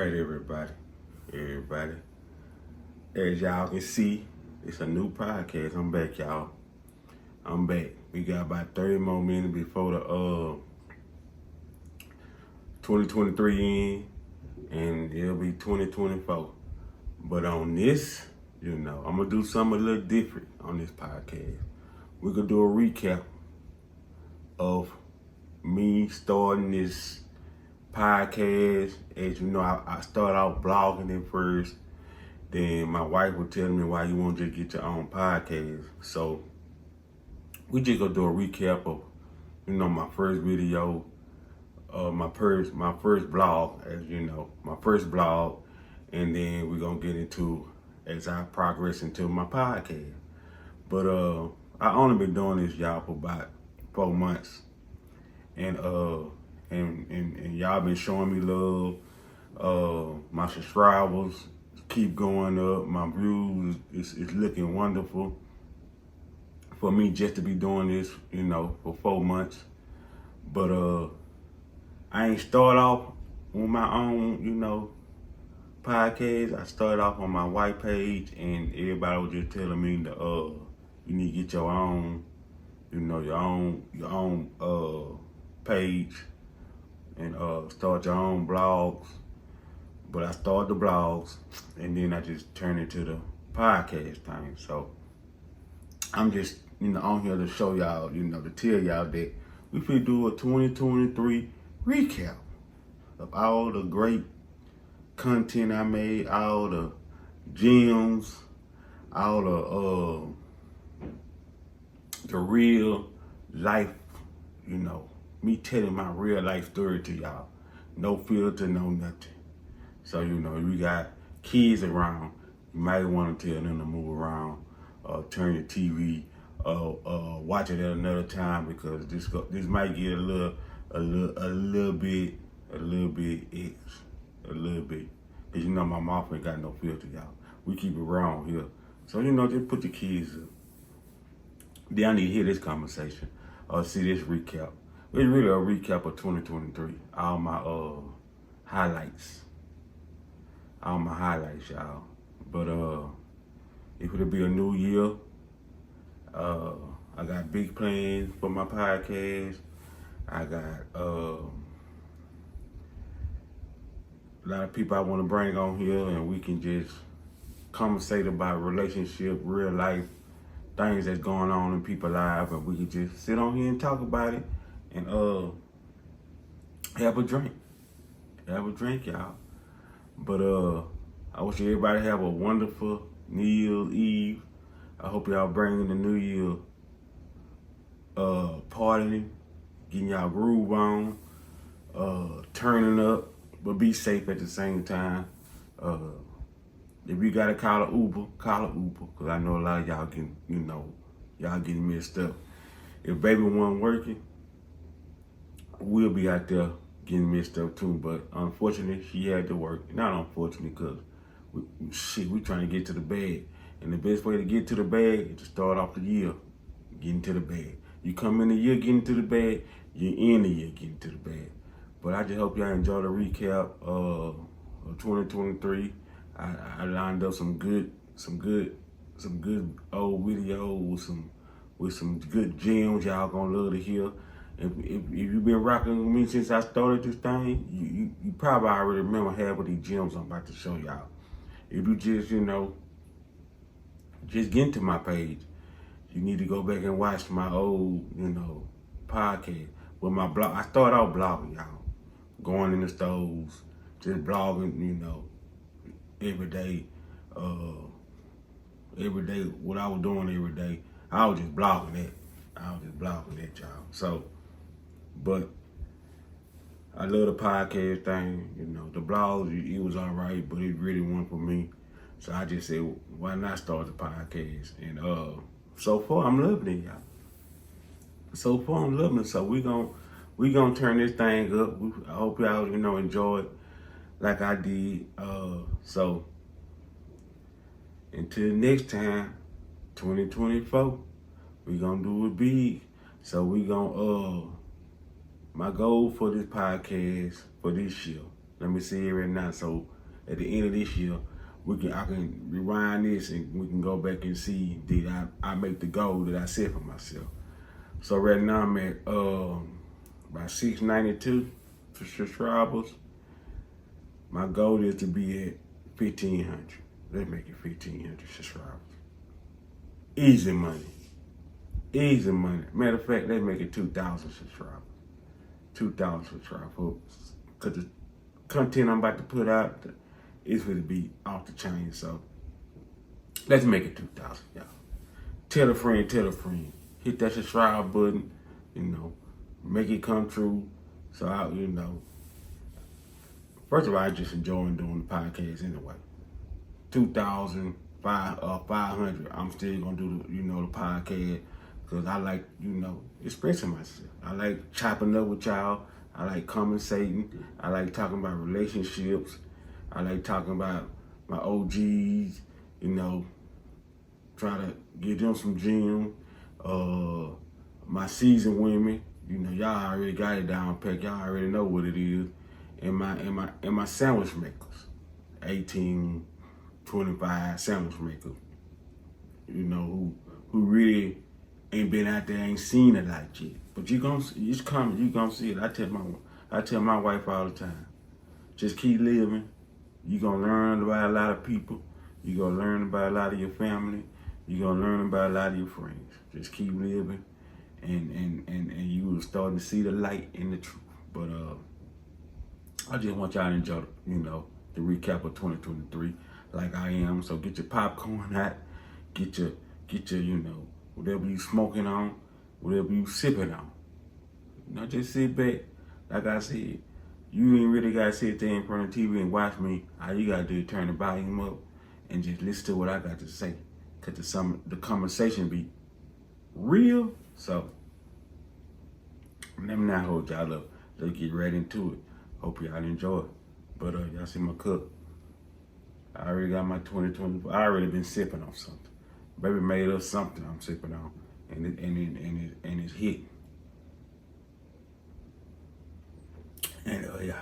right, everybody. As y'all can see, it's a new podcast. I'm back, y'all. I'm back. We got about 30 more minutes before the 2023 end, and it'll be 2024. But on this, I'm gonna do something a little different on this podcast. We're gonna do a recap of me starting this podcast. As you know, I started out blogging it first. Then my wife was telling me why you won't just get your own podcast. So we just gonna do a recap of, my first video, my first blog, my first blog, and then we're gonna get into as I progress into my podcast. But I only been doing this, y'all, for about 4 months, and y'all been showing me love. My subscribers keep going up. My views is looking wonderful for me just to be doing this, for 4 months. But I ain't start off on my own, podcast. I started off on my white page, and everybody was just telling me that you need to get your own, your own page and start your own blogs. But I started the blogs, and then I just turned into the podcast thing. So I'm just, on here to show y'all, to tell y'all that we finna do a 2023 recap of all the great content I made, all the gems, all the real life, me telling my real life story to y'all. No filter, no nothing. So, you got kids around, you might want to tell them to move around, turn your TV, watch it at another time, because this might get a little bit. Because my mouth ain't got no filter, y'all. We keep it raw here. So, just put your kids up. Then I need to hear this conversation or see this recap. It's really a recap of 2023. All my highlights. All my highlights, y'all. But if it'll be a new year, I got big plans for my podcast. I got a lot of people I want to bring on here, and we can just conversate about relationship, real life, things that's going on in people's lives, and we can just sit on here and talk about it and have a drink. Have a drink, y'all. But I wish everybody have a wonderful New Year's Eve. I hope y'all bringing the New Year partying, getting y'all groove on, turning up, but be safe at the same time. If you gotta call an Uber, because I know a lot of y'all y'all getting messed up. If baby wasn't working, we'll be out there getting messed up too. But unfortunately, she had to work. Not unfortunately, because we trying to get to the bag. And the best way to get to the bag is to start off the year getting to the bag. You come in the year getting to the bag, you end the year getting to the bag. But I just hope y'all enjoy the recap of 2023. I lined up some good old videos with some good gems y'all gonna love to hear. If you've been rocking with me since I started this thing, you probably already remember half of these gems I'm about to show y'all. If you just, just get into my page, you need to go back and watch my old, podcast. With my blog, I started out blogging, y'all. Going in the stores, just blogging, every day, what I was doing every day. I was just blogging it. Y'all. So, but I love the podcast thing, the blogs, it was all right, but it really wasn't for me. So I just said, why not start the podcast? And so far I'm loving it, y'all. So far I'm loving it. So we gonna turn this thing up. I hope y'all, enjoy it like I did. So until next time, 2024, we gonna do it big. So we gonna my goal for this podcast for this year. Let me see it right now. So at the end of this year, I can rewind this and we can go back and see did I make the goal that I set for myself. So right now I'm at about 692 for subscribers. My goal is to be at 1,500. Let's make it 1,500 subscribers. Easy money. Easy money. Matter of fact, let's make it 2,000 subscribers. 2,000 subscribers. Because the content I'm about to put out is going to be off the chain. So let's make it 2,000, y'all. Tell a friend, tell a friend. Hit that subscribe button, make it come true. So first of all, I just enjoying doing the podcast anyway. 2,500, I'm still gonna do the podcast because I like, expressing myself. I like chopping up with y'all. I like conversating. I like talking about relationships. I like talking about my OGs, try to get them some gems. My seasoned women, y'all already got it down packed. Y'all already know what it is. And my sandwich makers, 18, 25 sandwich makers, who really ain't been out there, ain't seen it like yet. But it's coming. You gonna see it. I tell my wife all the time, just keep living. You gonna learn about a lot of people. You gonna learn about a lot of your family. You gonna learn about a lot of your friends. Just keep living, and you will start to see the light and the truth. But I just want y'all to enjoy, the recap of 2023, like I am. So get your popcorn out, get your, whatever you smoking on, whatever you sipping on. Just sit back. Like I said, you ain't really gotta sit there in front of TV and watch me. All you gotta do is turn the volume up and just listen to what I got to say. Cause the conversation be real. So let me not hold y'all up. Let's get right into it. Hope y'all enjoy it. But y'all see my cup. I already got my 2020. I already been sipping on something. Baby made us something I'm sipping on, and it's hit. And yeah,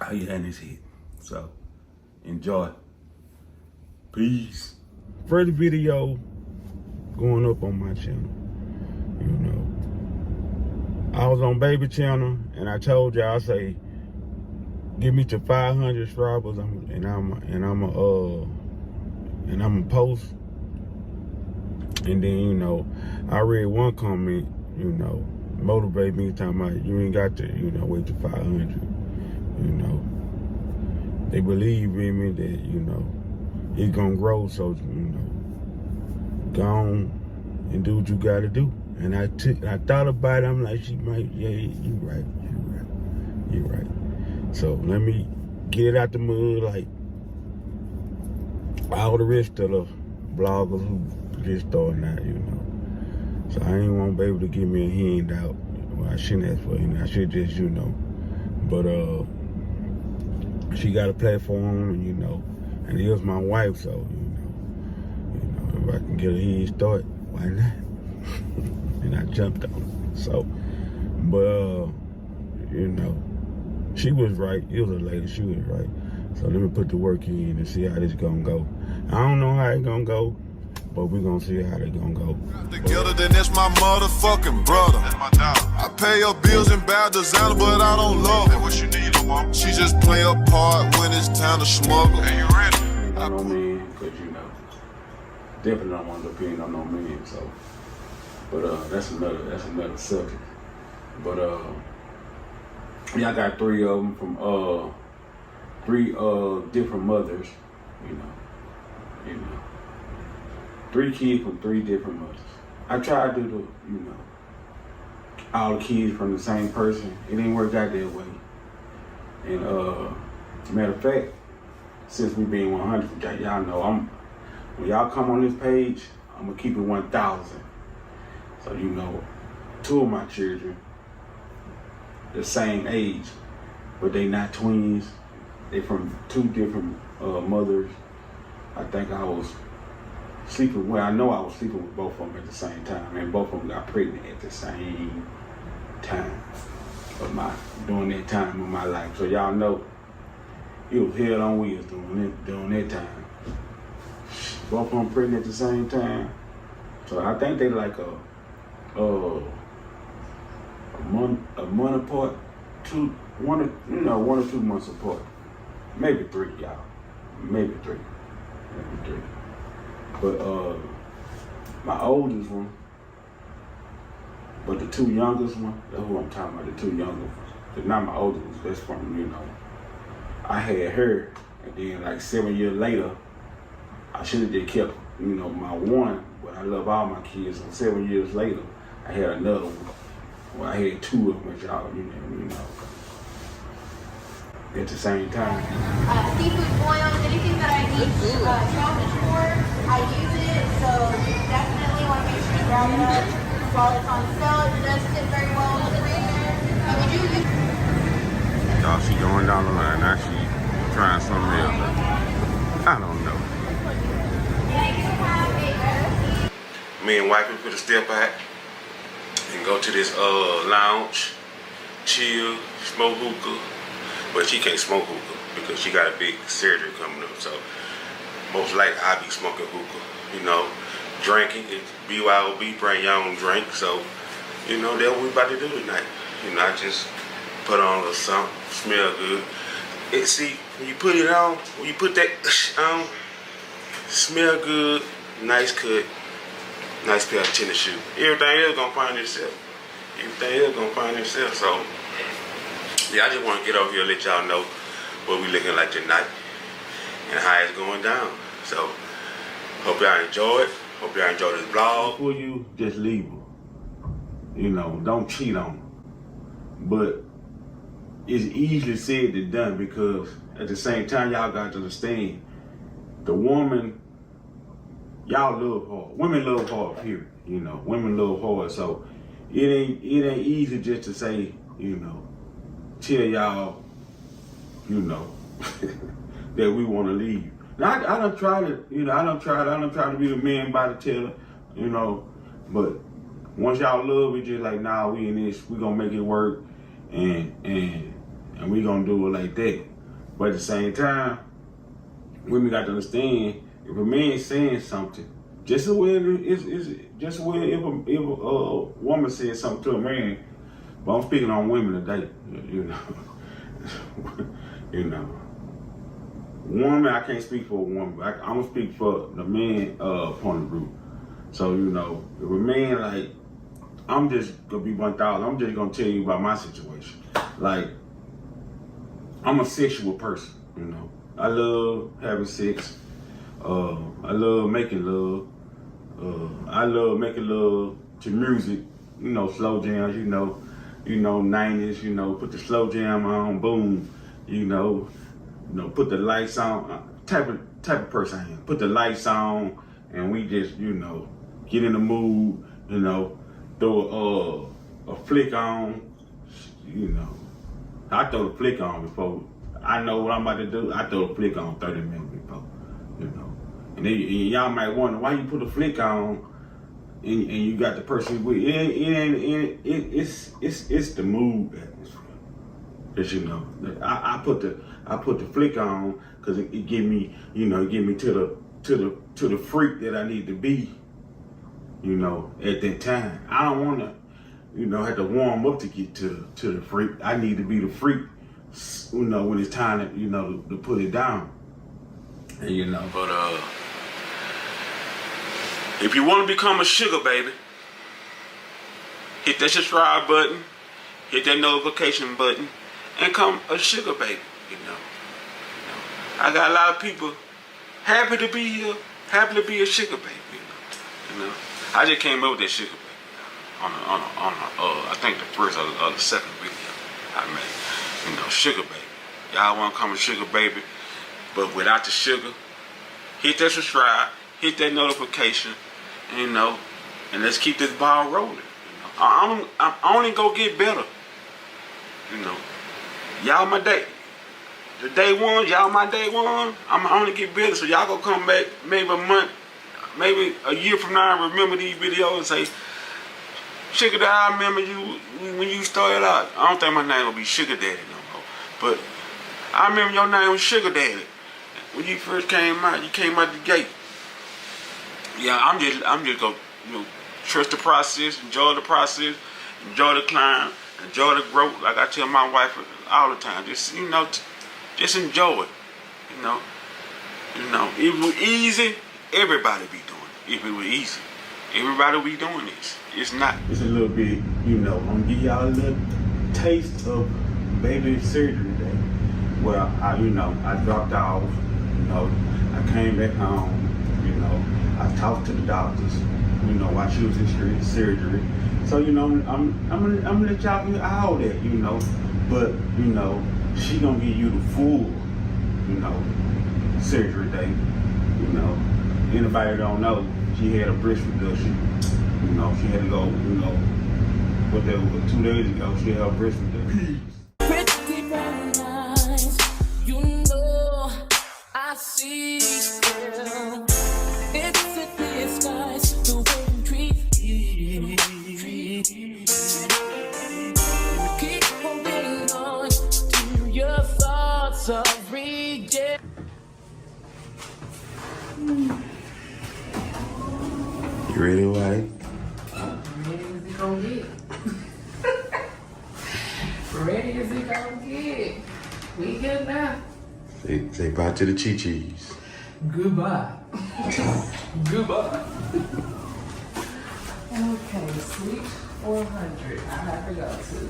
and it's hit. So enjoy. Peace. First video going up on my channel. I was on baby channel and I told y'all, I say, give me to 500 subscribers and I'm a post. And then, I read one comment, motivate me talking about you ain't got to, wait to 500. They believe in me that, it's gonna grow, so, go on and do what you gotta do. And I thought about it, I'm like, yeah, you right. So let me get it out the mud like all the rest of the bloggers who just starting out, So I ain't want baby to give me a handout. Well, I shouldn't ask for it. I should just, But she got a platform, and it was my wife, so, if I can get a head start, why not? And I jumped on it. So, but, she was right. It was a lady. She was right. So let me put the work in and see how this gonna go. I don't know how it's gonna go, but we're gonna see how it's gonna go. Together, then that's my motherfucking brother. That's my dog. I pay her bills in bad designer, but I don't love her. What you need, mom? She just play a part when it's time to smuggle. Hey, you ready? I don't know me, but definitely don't want to depend on no man. So, but that's another subject. But yeah, I got 3 of them from 3 different mothers. 3 kids from 3 different mothers. I tried to do all the kids from the same person. It didn't work out that way. And matter of fact, since we being 100, y'all know when y'all come on this page, I'm gonna keep it 1,000. So 2 of my children, the same age, but they not twins. They from 2 different mothers. I think I was sleeping. Well, I know I was sleeping with both of them at the same time, and both of them got pregnant at the same time during that time of my life. So y'all know It was hell on wheels during that time. Both of them pregnant at the same time. So I think they like a month apart, 1 or 2 months apart. Maybe 3, y'all. Maybe three. But my oldest one, but the 2 youngest one, that's who I'm talking about, the 2 youngest ones. But not my oldest ones, that's from, I had her, and then like 7 years later, I should have just kept, my one, but I love all my kids, and 7 years later, I had another one. Well, I had 2 of them, which y'all, at the same time. Seafood boils, anything that I need salvage for, I use it, so you definitely want to make sure you grab it up while it's on sale. It does sit very well in the freezer. And we do use Y'all, she going down the line, now she trying something else. I don't know. Me and wifey put a step back and go to this lounge, chill, smoke hookah. But she can't smoke hookah because she got a big surgery coming up. So most likely I'll be smoking hookah, drinking. It's BYOB, bring your own drink. So, that's what we about to do tonight. I just put on a little something, smell good. When you put it on, when you put that on, smell good, nice cut, nice pair of tennis shoes. Everything else gonna find itself. So, yeah, I just want to get over here and let y'all know what we looking like tonight and how it's going down. So, hope y'all enjoy it. Hope y'all enjoy this vlog. Before you just leave them, don't cheat on them. But it's easily said than done because at the same time, y'all got to understand the woman, y'all love hard. Women love hard, period. Women love hard. So it ain't easy just to say, tell y'all, that we want to leave. Now I don't try to, I don't try to be the man by the teller, but once y'all love, we just like, nah, we in this, we gonna make it work, and we gonna do it like that. But at the same time, women got to understand, if a man saying something, just the way if a woman says something to a man. But I'm speaking on women today, Woman, I can't speak for a woman, but I'm gonna speak for the man point of view. So, if a man, like, I'm just gonna be 1,000, I'm just gonna tell you about my situation. Like, I'm a sexual person, I love having sex. I love making love. I love making love to music, slow jams, 90s, put the slow jam on, boom, put the lights on, type of person I am. Put the lights on and we just, get in the mood, throw a flick on, I throw the flick on before I know what I'm about to do. I throw the flick on 30 minutes before, And y'all might wonder why you put a flick on and you got the person with it's the mood atmosphere. As I put the flick on because it give me to the freak that I need to be, at that time. I don't want to, have to warm up to get to the freak. I need to be the freak, when it's time to, to put it down. And, but if you want to become a sugar baby, hit that subscribe button, hit that notification button, and become a sugar baby. I got a lot of people happy to be here, happy to be a sugar baby. I just came up with that sugar baby on I think the first or the second video I made. Sugar baby. Y'all want to become a sugar baby, but without the sugar, hit that subscribe, hit that notification. And let's keep this ball rolling. I'm only gonna get better. Y'all my day. The day one, y'all my day one. I'm only get better. So y'all gonna come back maybe a month, maybe a year from now and remember these videos and say, Sugar Daddy, I remember you when you started out. I don't think my name gonna be Sugar Daddy no more. But I remember your name was Sugar Daddy. When you first came out, you came out the gate. Yeah, I'm just gonna, trust the process, enjoy the process, enjoy the climb, enjoy the growth. Like I tell my wife all the time, just just enjoy it. If it was easy, everybody be doing it. If it was easy, everybody be doing this. It's not. It's a little bit, I'm gonna give y'all a little taste of baby surgery day. Well, I dropped off. I came back home. I talked to the doctors. While she was in surgery. So I'm gonna let y'all hear all that. But she gonna give you the full, surgery day. Anybody don't know, she had a breast reduction. She had to go. What that was 2 days ago. She had a breast reduction. Pretty brown eyes, I see girl. It's a disguise the way you treat me. Keep holding on to your thoughts of rejection. You ready, White? Ready as it gonna get. Ready as it gonna get. We good now. Say bye to the Chi-Chis. Goodbye. Goodbye. Okay, Sweet 400. I have to go to.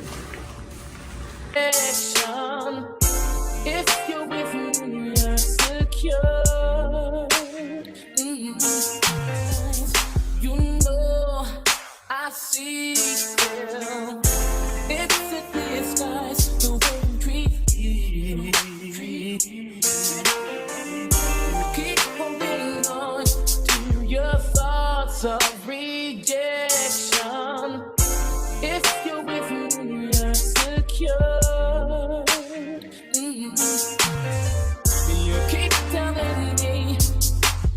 If you're with me, you're secure. I see girl. It's a disguise the way you treat me. Keep holding on to your thoughts of rejection. If you're with me, you're secure. You keep telling me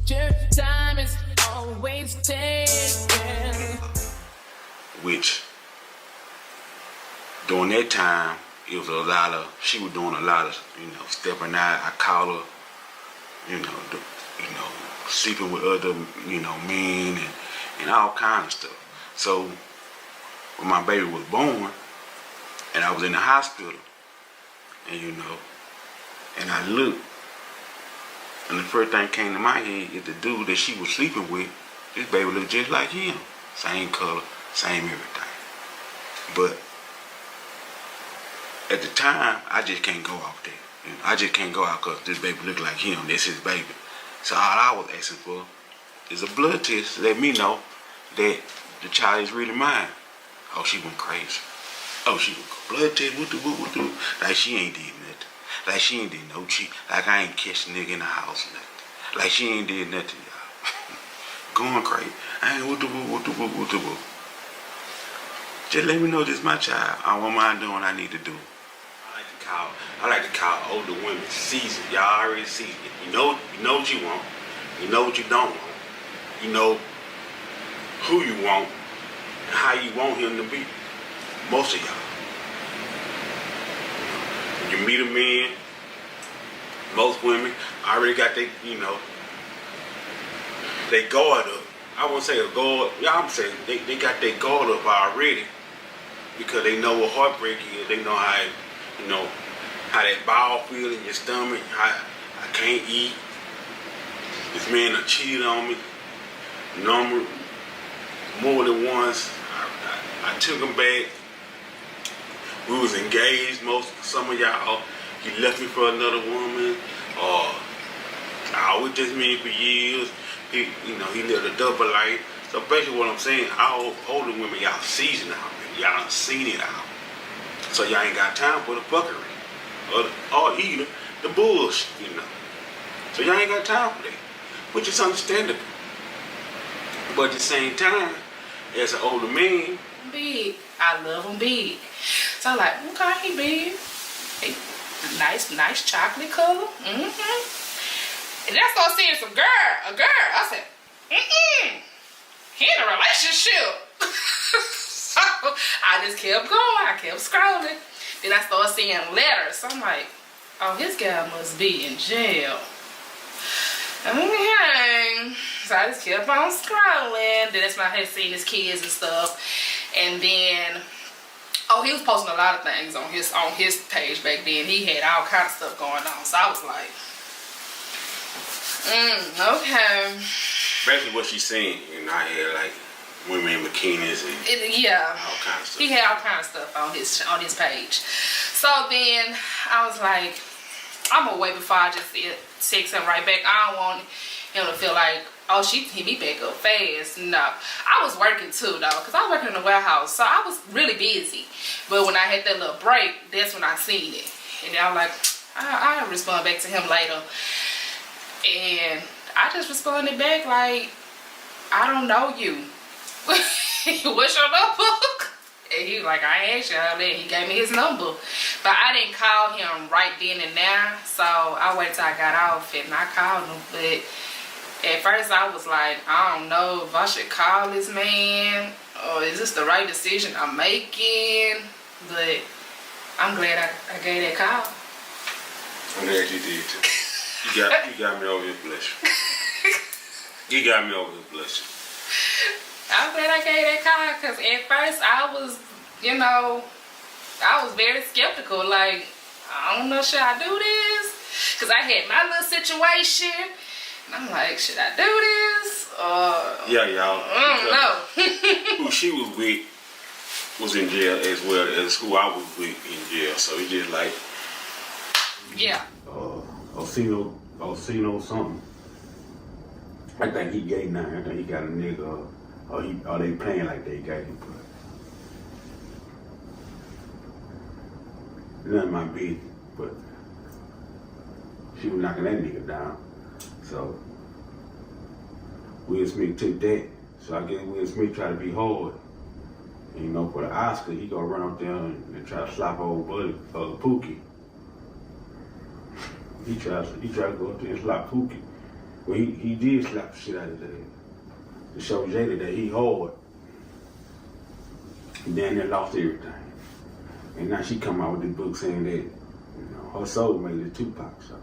your time is always taken. Which, during that time, it was she was doing a lot of, stepping out. I called her, sleeping with other, men and all kinds of stuff. So, when my baby was born, and I was in the hospital, and and I looked, and the first thing came to my head is the dude that she was sleeping with, this baby looked just like him. Same color, same everything. But at the time, I just can't go off there. I just can't go out because this baby look like him. That's his baby. So all I was asking for is a blood test to let me know that the child is really mine. Oh, she went crazy. Oh, she went blood test, what the. Like she ain't did nothing. Like she ain't did no cheat. Like I ain't catch a nigga in the house or nothing. Like she ain't did nothing, y'all. Going crazy. I ain't what the. Just let me know this is my child. I won't mind doing what I need to do. I like to call older women seasoned. Y'all already seasoned. You know what you want. You know what you don't want. You know who you want and how you want him to be. Most of y'all. When you meet a man, most women already got they guard up. I won't say a guard. Yeah, I'm saying they got their guard up already because they know what heartbreak is. They know how how that bowel feel in your stomach. I can't eat. This man done cheated on me. More than once. I took him back. We was engaged. Some of y'all, he left me for another woman. I was just me for years. He lived a double life. So basically what I'm saying, all older women, y'all seasoned out. Y'all done seen it out. So y'all ain't got time for the fuckery. Or either the bullshit, So y'all ain't got time for that. Which is understandable. But at the same time, as an older man, Big. I love him big. So I'm like, okay, he big. He, nice chocolate color. And then I started seeing a girl. I said, he in a relationship. So I just kept going. I kept scrolling. Then I started seeing letters. So I'm like, Oh, his guy must be in jail. Okay. So I just kept on scrolling. Then that's when I had seen his kids and stuff. And then, oh, he was posting a lot of things on his page back then. He had all kind of stuff going on. So I was like, okay. Basically what she's saying, and I had like women in bikinis and Yeah. all kind of stuff. He had all kind of stuff on his page. So then I was like, I'm gonna wait before I just text him right back. I don't want him to feel like, oh, she hit me back up fast. No, I was working too though, cause I was working in the warehouse, so I was really busy. But when I had that little break, that's when I seen it, and I was like, I'll respond back to him later. And I just responded back like, I don't know you. What's your number? And he was like, I ain't asked you all that. He gave me his number. But I didn't call him right then and there. So I waited till I got off and I called him. But at first I was like, I don't know if I should call this man. Or is this the right decision I'm making? But I'm glad I gave that call. I'm glad you did too. You got me over your blessing. You got me over your blessing. I'm glad I gave that call because at first I was, I was very skeptical. Like, I don't know, should I do this? Because I had my little situation. And I'm like, should I do this? Yeah, y'all. I don't know. Who she was with was in jail as well as who I was with in jail. So it's just like, Yeah. Orsino something. I think he gay now. I think he got a nigga. Or they playing like they got him. None of my business, but she was knocking that nigga down. So Will Smith took that. So I guess Will Smith tried to be hard. And, for the Oscar, he gonna run up there and try to slap old buddy, Pookie. He tried to go up there and slap Pookie. Well, he did slap the shit out of that. To show Jada that he hard. And then they lost everything. And now she come out with this book saying that, her soulmate is Tupac. So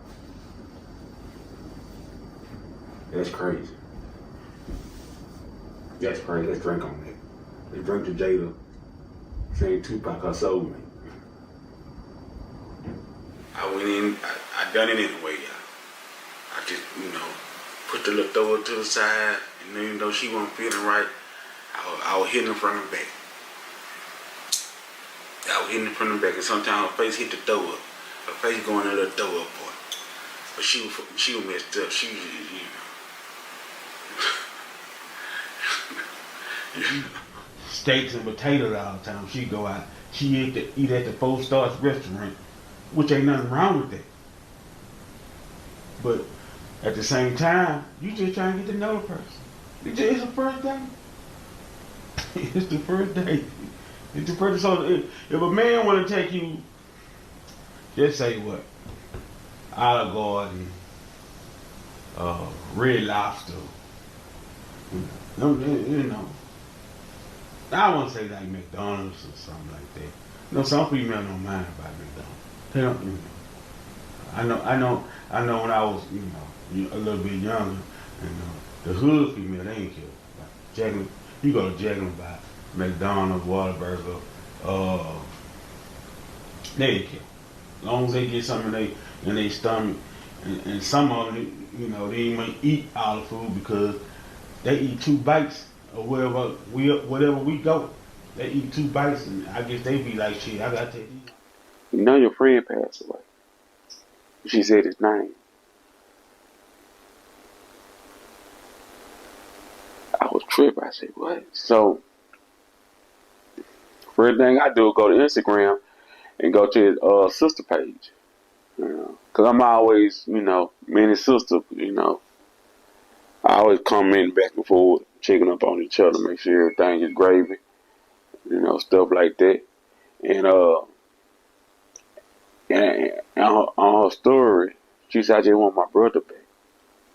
that's crazy. That's crazy. Let's drink on that. Let's drink to Jada saying Tupac her soulmate. I went in, I done it anyway, y'all. I just, put the little thrower to the side, and even though she wasn't feeling right, I was hitting her from the back. And sometimes her face hit the throw up. Her face going in the throw up part. But she was messed up. She was, Steaks and potatoes all the time. She go out. She eat at the 4 Stars restaurant, which ain't nothing wrong with that. But at the same time, you just trying to get to know the person. It's the first day. It's the first day. It's the first. So if a man want to take you, just say what, Olive Garden, Red Lobster, I want to say like McDonald's or something like that. Some people don't mind about McDonald's. They don't. I know when I was, a little bit younger, the hood female, they ain't care. You go to Jack and buy McDonald's, Whataburger, they ain't care. As long as they get something in their stomach, and some of them, they even eat all the food because they eat 2 bites or wherever we go. They eat 2 bites, and I guess they be like, shit, I got to eat. Your friend passed away. She said his name. I was tripping. I said, what? So, first thing I do is go to Instagram and go to his sister page. Because I'm always, me and his sister, I always comment back and forth, checking up on each other, make sure everything is gravy, stuff like that. And on her story, she said, I just want my brother back.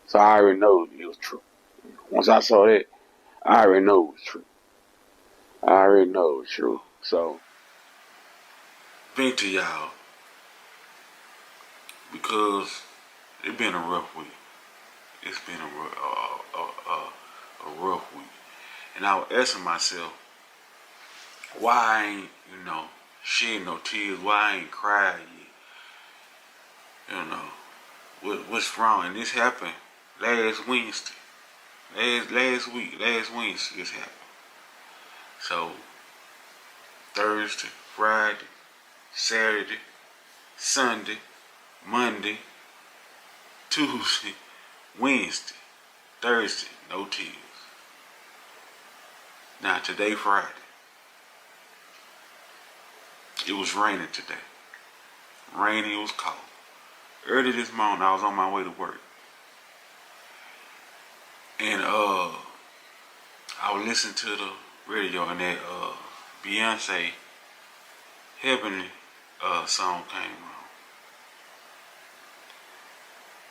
So I already know it was true. Once I saw that, I already know it was true. So, vent to y'all. because it's been a rough week. It's been a rough week. And I was asking myself, why I ain't, shed no tears, why I ain't cried yet. What's wrong? And this happened last Wednesday. Last week, last Wednesday, this happened. So, Thursday, Friday, Saturday, Sunday, Monday, Tuesday, Wednesday, Thursday, no tears. Now today, Friday. It was raining today. Raining, it was cold. Early this morning, I was on my way to work. And I was listening to the radio and that Beyonce Heavenly song came on.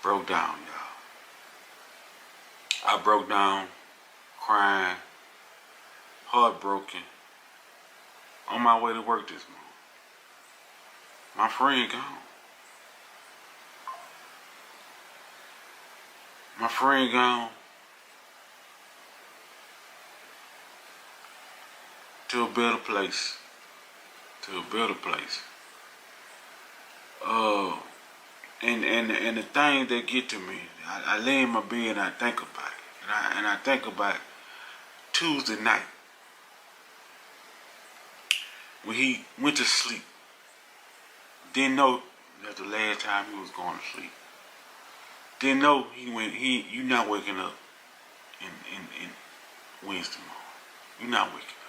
Broke down, y'all. I broke down, crying, heartbroken, on my way to work this morning. My friend gone. My friend gone to a better place. To a better place. And the thing that get to me, I lay in my bed and I think about it. And I think about Tuesday night when he went to sleep. Didn't know that's the last time he was going to sleep. Didn't know you not waking up in Wednesday morning. You not waking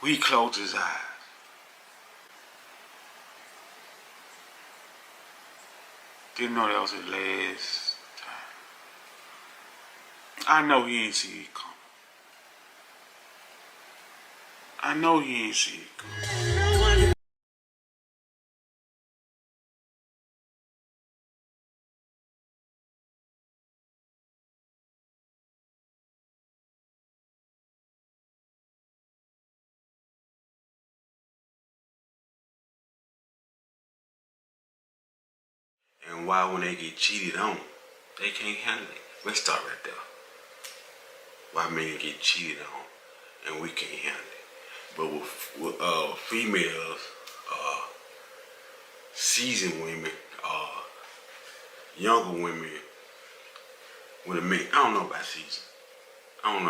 up. He closed his eyes. Didn't know that was his last time. I know he ain't see it coming. I know he ain't see it coming. And why when they get cheated on, they can't handle it. Let's start right there. Why men get cheated on and we can't handle it. But with females, seasoned women, younger women, with a man, I don't know about season. I don't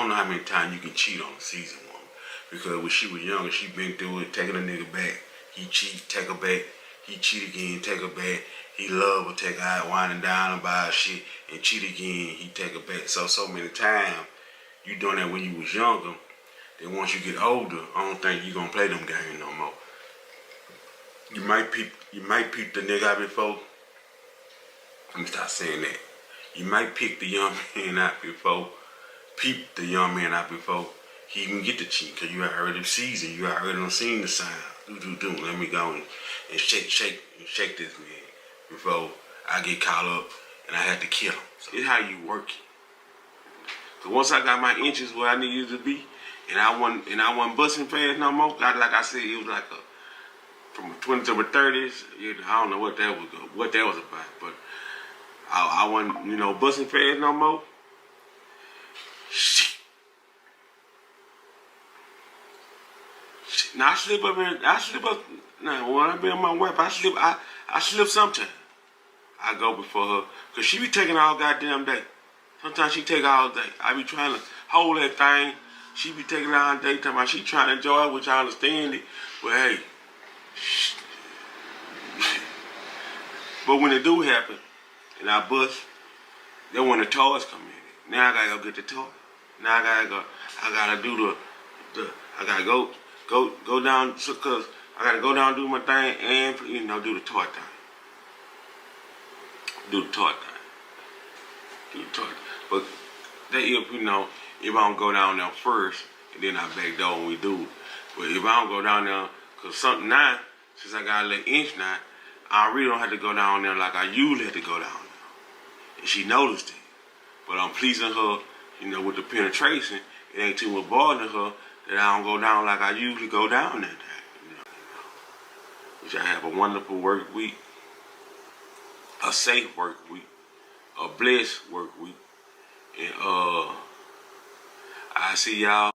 know how many times you can cheat on a seasoned woman. Because when she was younger, she been through it, taking a nigga back. He cheat, take her back. He cheat again, take her back. He love her, take her out, winding down and buy her shit, and cheat again, he take her back. So many times, you doing that when you was younger, then once you get older, I don't think you gonna play them games no more. You might peep the nigga out before. Let me stop saying that. You might pick the young man out before, peep the young man out before he even get the cheat, cause you already seasoned, you already seen the sign. Do. Let me go and shake this man before I get caught up and I have to kill him. So it's how you work it. So once I got my inches where I needed to be, and I wasn't busting fast no more. Like I said, it was like from a 20 to a 30s. I don't know what that was about, but I wasn't busting fast no more. Shit. Now I slip up. Now when I be on my wife, I slip sometimes. I go before her, cause she be taking all goddamn day. Sometimes she take all day. I be trying to hold that thing. She be taking all day. Talking about she trying to enjoy it, which I understand it. But hey, but when it do happen, and I bust, then when the toys come in, now I gotta go get the toy. Now I gotta do I gotta go down, cause I gotta go down and do my thing and do the toy thing. But if I don't go down there first, and then I back door and we do it. But if I don't go down there, cause something now, since I got a little inch now, I really don't have to go down there like I usually have to go down there. And she noticed it. But I'm pleasing her, with the penetration. It ain't too much bothering her that I don't go down like I usually go down there. that y'all have a wonderful work week, a safe work week, a blessed work week, and I see y'all